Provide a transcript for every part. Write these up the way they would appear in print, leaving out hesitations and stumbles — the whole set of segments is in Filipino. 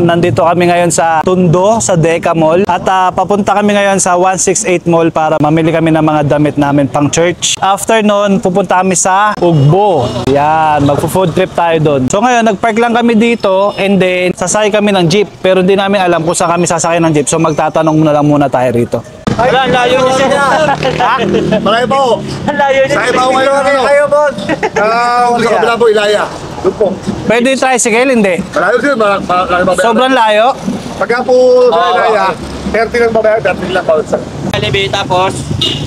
Nandito kami ngayon sa Tondo, sa Deca Mall. At papunta kami ngayon sa 168 Mall para mamili kami ng mga damit namin pang church. After nun, pupunta kami sa Ugbo. Yan, magpo-food trip tayo doon. So ngayon, nagpark lang kami dito and then sasakay kami ng jeep. Pero hindi namin alam kung saan kami sasakay ng jeep. So magtatanong muna lang muna tayo rito. Wala, layo niya siya. Ha? Malayo pa ho. Layo niya. Sakay pa ho ngayon. Kayo, boss. Sa kabila po, Ilaya. Doon po. Pwede yung tricycle, hindi? Malayo din, malayo ba? Sobrang layo? Pagka po sa Ilaya, 30 lang babayan, 30 lang bawat sa. Alibi, tapos,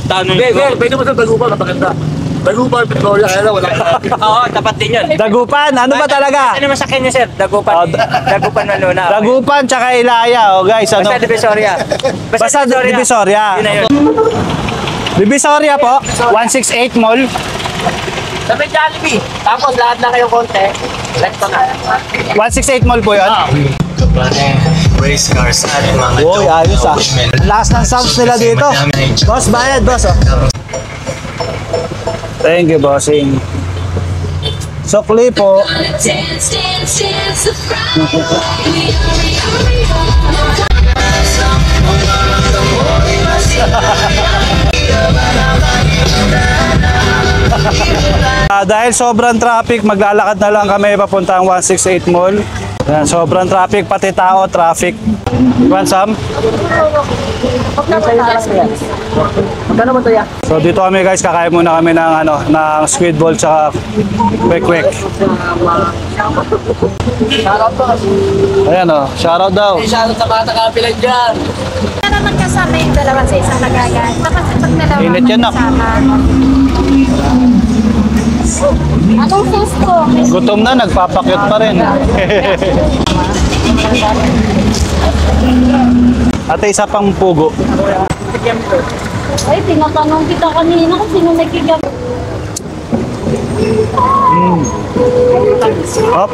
tanong ko. Pwede mo sa Dagupan, napaganda. Dagupan, Victoria, kaya na wala. Oo, tapat din yun. Dagupan, ano ba talaga? Ano masakyan niya, sir? Dagupan. Dagupan Maluna. Dagupan tsaka Ilaya, oh guys, ano? Basta Divisoria. Basta Divisoria. Yun na yun. Divisoria po, 168 Mall. Sabi Jollibee. Tapos lahat na kayong konti. Lekto na. 168 Mall po yun? Race cars at mga Uy, ayos ah. Last ng sounds nila dito. Boss, bayad boss oh. Thank you, bossing. Sokli po. Dahil sobrang traffic, maglalakad na lang kami papuntang 168 Mall. Yan, sobrang traffic, pati tao, traffic. Want some? Magkano mo to ya? So dito kami guys, kakain muna kami ng ng squid ball tsaka kwek-kwek. Ayan oh, shoutout daw. Shoutout sa bata kapilan dyan. Para magkasama yung dalawa sa isang lagayan. Tapos pag dalawa Init yan, magkasama. Anong sauce ko? Gutom na, nagpapakyut pa rin. Ate, isa pang pugo. Ay, tinatanong kita kanina kung sino nagkigam. Hop.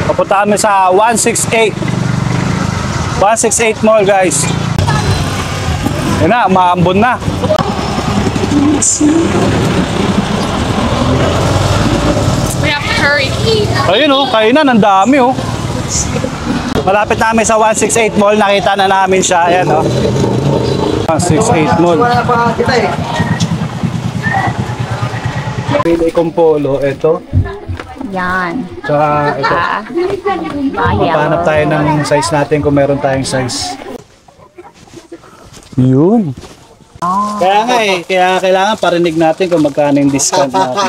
Papunta kami sa 168. 168 Mall guys. Yan na, maambon na. We have to hurry. Ayun oh, kainan, ang dami oh. Malapit namin sa 168 Mall, nakita na namin siya. Ayan oh. 168 Mall. Pili kong polo, ito. Yan. Tsaka ito. Mapahanap tayo ng size natin kung meron tayong size. Yun. Kaya nga eh, kaya kailangan parinig natin kung magkano yung discount natin.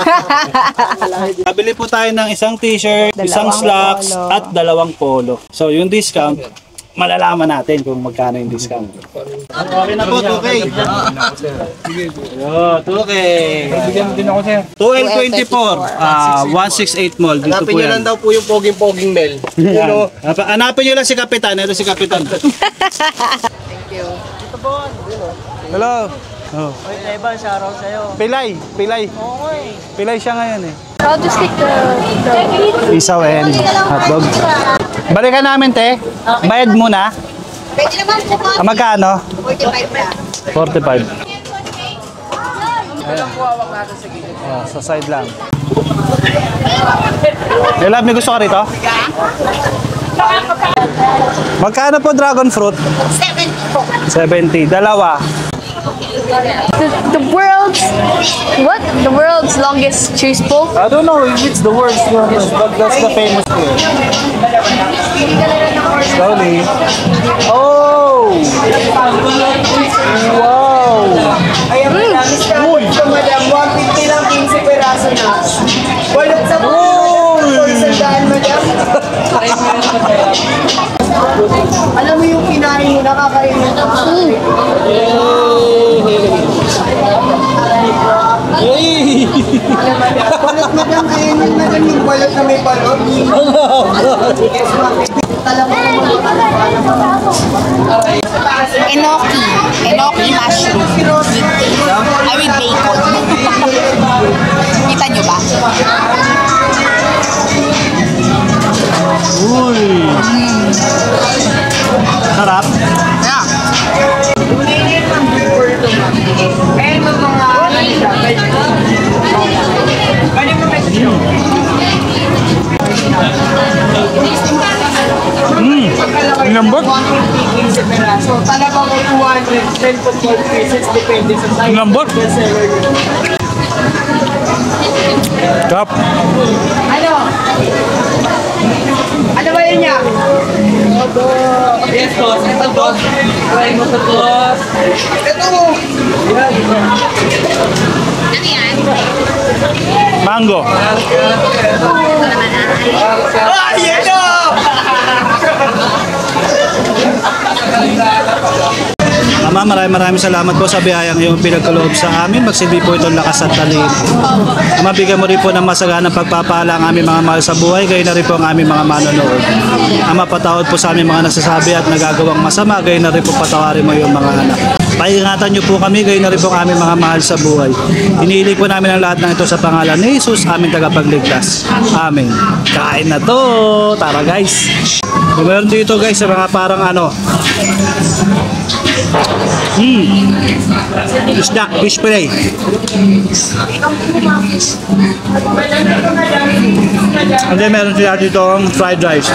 Nabili po tayo ng isang t-shirt, isang slacks, at dalawang polo. So yung discount, malalaman natin kung magkano yung discount. Okay na po, 2K. Yo, 2K. Bigyan din ako sir. 1224, 168 Mall. Dito Hanapin po nyo yan. lang daw po yung poging-poging Mel. Yan. Hanapin nyo lang si Kapitan. Ito si Kapitan. Hello. Oh. Oy, Evan, shoutout sa'yo. Pilay. Pilay siya ngayon eh. I'll just take the Isaw and hotdog. Balikan namin te. Bayad muna. Pwede naman po po. Magkano? 45 45. na. Sa side lang. Love, may gusto ka rito? Magkano po dragon fruit? 70 po. 70. Dalawa. The world's longest cheese pull? I don't know if it's the worst longest, but that's the famous one. Slowly. Oh! Wow! Uy! Madam, 150 lang 15 peraso na. Walot sa mga sandaan, madam. Alam mo yung kinain mo, nakakain mo. Balot madam, ayun yung madam yung balot na may balot. Enoki mushroom. I with bacon. Kita nyo ba? Uy! Sarap. Yeah. Ayun mo mga Lambot. 150, 15 peraso. Talaga mo 210 to 12 pieces, depende sa size. Lambot. Bestseller yun. Kap. Ano? Ano ba yun niya? Yes, boss. Ito, boss. Try mo ito, boss. Ito mo. Mango. Ah, yan o! Ama, maraming salamat po sa biyayang iyong pinagkaloob sa amin. Magsilbi po itong lakas at talino. Ama, bigyan mo rin po ng masaganang pagpapala ang aming mga mahal sa buhay, gayon na rin po ang aming mga manonood. Ama, patawad po sa aming mga nasasabi at nagagawang masama, gayon na rin po patawarin mo yung mga anak. Paingatan niyo po kami, gayon na rin po ang aming mga mahal sa buhay. Iniilig po namin ang lahat ng ito sa pangalan ni Jesus, aming tagapagligtas. Amen. Kain na to! Tara guys! Meron dito guys sa mga parang ano, isda, fish fillet. And then meron sila dito ang fried rice.